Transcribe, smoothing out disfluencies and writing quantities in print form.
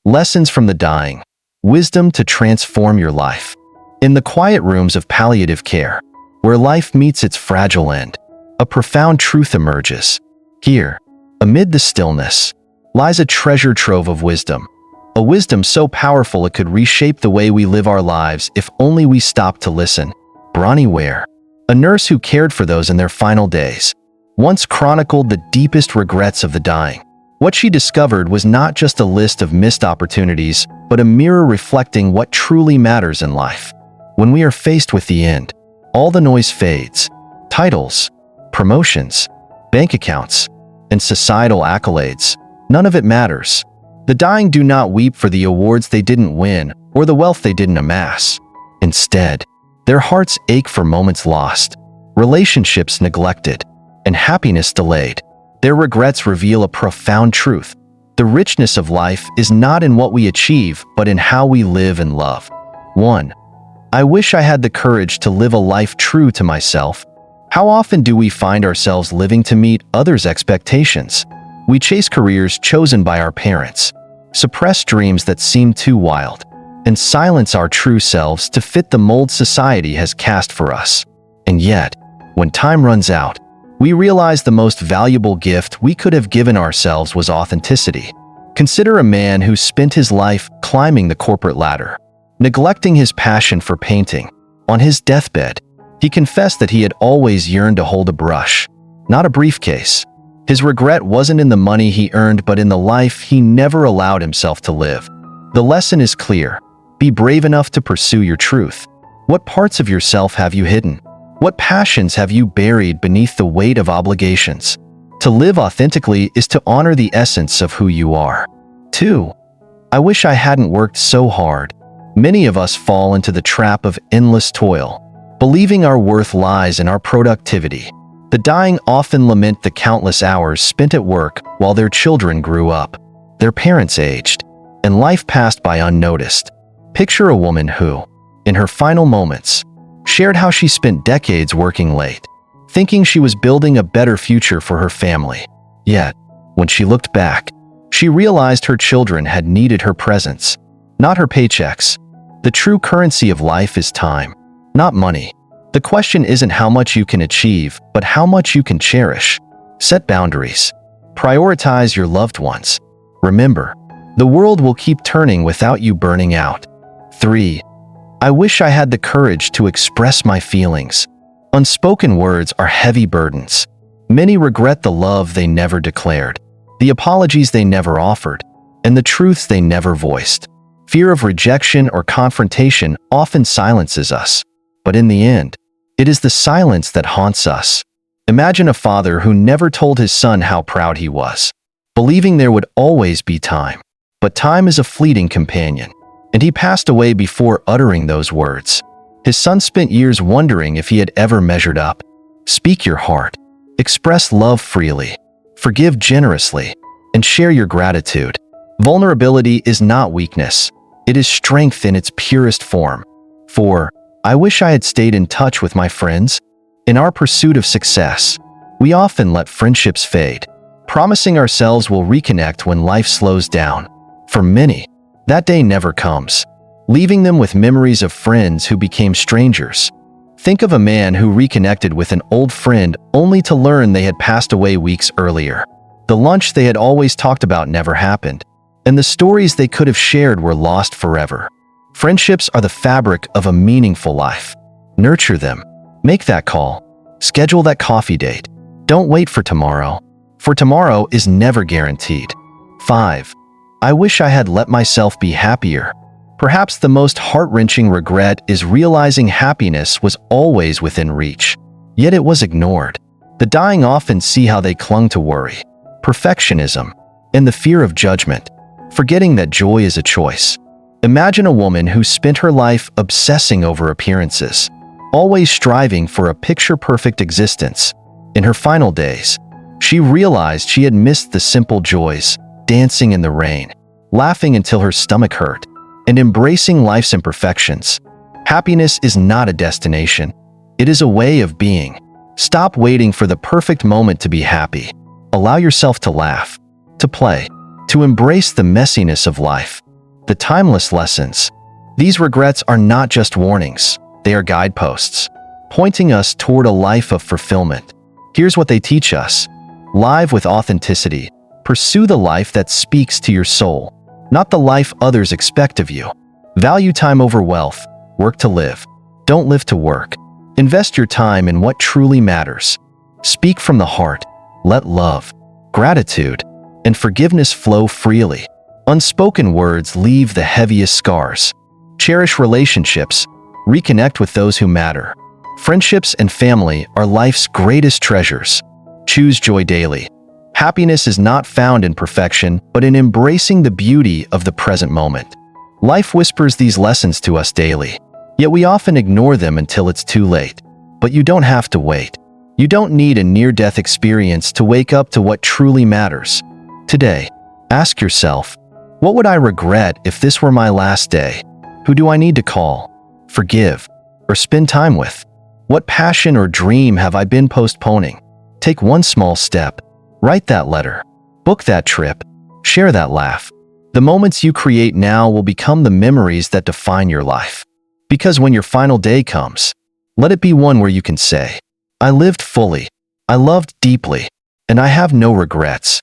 Lessons from the Dying. Wisdom to transform your life. In the quiet rooms of palliative care, where life meets its fragile end, a profound truth emerges. Here, amid the stillness, lies a treasure trove of wisdom. A wisdom so powerful it could reshape the way we live our lives if only we stopped to listen. Bronnie Ware, a nurse who cared for those in their final days, once chronicled the deepest regrets of the dying. What she discovered was not just a list of missed opportunities, but a mirror reflecting what truly matters in life. When we are faced with the end, all the noise fades. Titles, promotions, bank accounts, and societal accolades. None of it matters. The dying do not weep for the awards they didn't win or the wealth they didn't amass. Instead, their hearts ache for moments lost, relationships neglected, and happiness delayed. Their regrets reveal a profound truth. The richness of life is not in what we achieve, but in how we live and love. 1. I wish I had the courage to live a life true to myself. How often do we find ourselves living to meet others' expectations? We chase careers chosen by our parents, suppress dreams that seem too wild, and silence our true selves to fit the mold society has cast for us. And yet, when time runs out, we realize the most valuable gift we could have given ourselves was authenticity. Consider a man who spent his life climbing the corporate ladder, neglecting his passion for painting. On his deathbed, he confessed that he had always yearned to hold a brush, not a briefcase. His regret wasn't in the money he earned, but in the life he never allowed himself to live. The lesson is clear. Be brave enough to pursue your truth. What parts of yourself have you hidden? What passions have you buried beneath the weight of obligations? To live authentically is to honor the essence of who you are. 2. I wish I hadn't worked so hard. Many of us fall into the trap of endless toil, believing our worth lies in our productivity. The dying often lament the countless hours spent at work while their children grew up, their parents aged, and life passed by unnoticed. Picture a woman who, in her final moments, shared how she spent decades working late, thinking she was building a better future for her family. Yet, when she looked back, she realized her children had needed her presence, not her paychecks. The true currency of life is time, not money. The question isn't how much you can achieve, but how much you can cherish. Set boundaries. Prioritize your loved ones. Remember, the world will keep turning without you burning out. 3. I wish I had the courage to express my feelings. Unspoken words are heavy burdens. Many regret the love they never declared, the apologies they never offered, and the truths they never voiced. Fear of rejection or confrontation often silences us, but in the end, it is the silence that haunts us. Imagine a father who never told his son how proud he was, believing there would always be time. But time is a fleeting companion, and he passed away before uttering those words. His son spent years wondering if he had ever measured up. Speak your heart. Express love freely. Forgive generously, and share your gratitude. Vulnerability is not weakness. It is strength in its purest form. 4. I wish I had stayed in touch with my friends. In our pursuit of success, we often let friendships fade, promising ourselves we'll reconnect when life slows down. For many, that day never comes, leaving them with memories of friends who became strangers. Think of a man who reconnected with an old friend only to learn they had passed away weeks earlier. The lunch they had always talked about never happened, and the stories they could have shared were lost forever. Friendships are the fabric of a meaningful life. Nurture them. Make that call. Schedule that coffee date. Don't wait for tomorrow, for tomorrow is never guaranteed. 5. I wish I had let myself be happier. Perhaps the most heart-wrenching regret is realizing happiness was always within reach, yet it was ignored. The dying often see how they clung to worry, perfectionism, and the fear of judgment, forgetting that joy is a choice. Imagine a woman who spent her life obsessing over appearances, always striving for a picture-perfect existence. In her final days, she realized she had missed the simple joys, dancing in the rain, laughing until her stomach hurt, and embracing life's imperfections. Happiness is not a destination. It is a way of being. Stop waiting for the perfect moment to be happy. Allow yourself to laugh, to play, to embrace the messiness of life. the timeless lessons. These regrets are not just warnings, they are guideposts, pointing us toward a life of fulfillment. Here's what they teach us. Live with authenticity. Pursue the life that speaks to your soul, not the life others expect of you. Value time over wealth. Work to live. Don't live to work. Invest your time in what truly matters. Speak from the heart. Let love, gratitude, and forgiveness flow freely. Unspoken words leave the heaviest scars. Cherish relationships. Reconnect with those who matter. Friendships and family are life's greatest treasures. Choose joy daily. Happiness is not found in perfection, but in embracing the beauty of the present moment. Life whispers these lessons to us daily, yet we often ignore them until it's too late. But you don't have to wait. You don't need a near-death experience to wake up to what truly matters. Today, ask yourself, what would I regret if this were my last day? Who do I need to call, forgive, or spend time with? What passion or dream have I been postponing? Take one small step. Write that letter. Book that trip. Share that laugh. The moments you create now will become the memories that define your life. Because when your final day comes, let it be one where you can say, I lived fully, I loved deeply, and I have no regrets.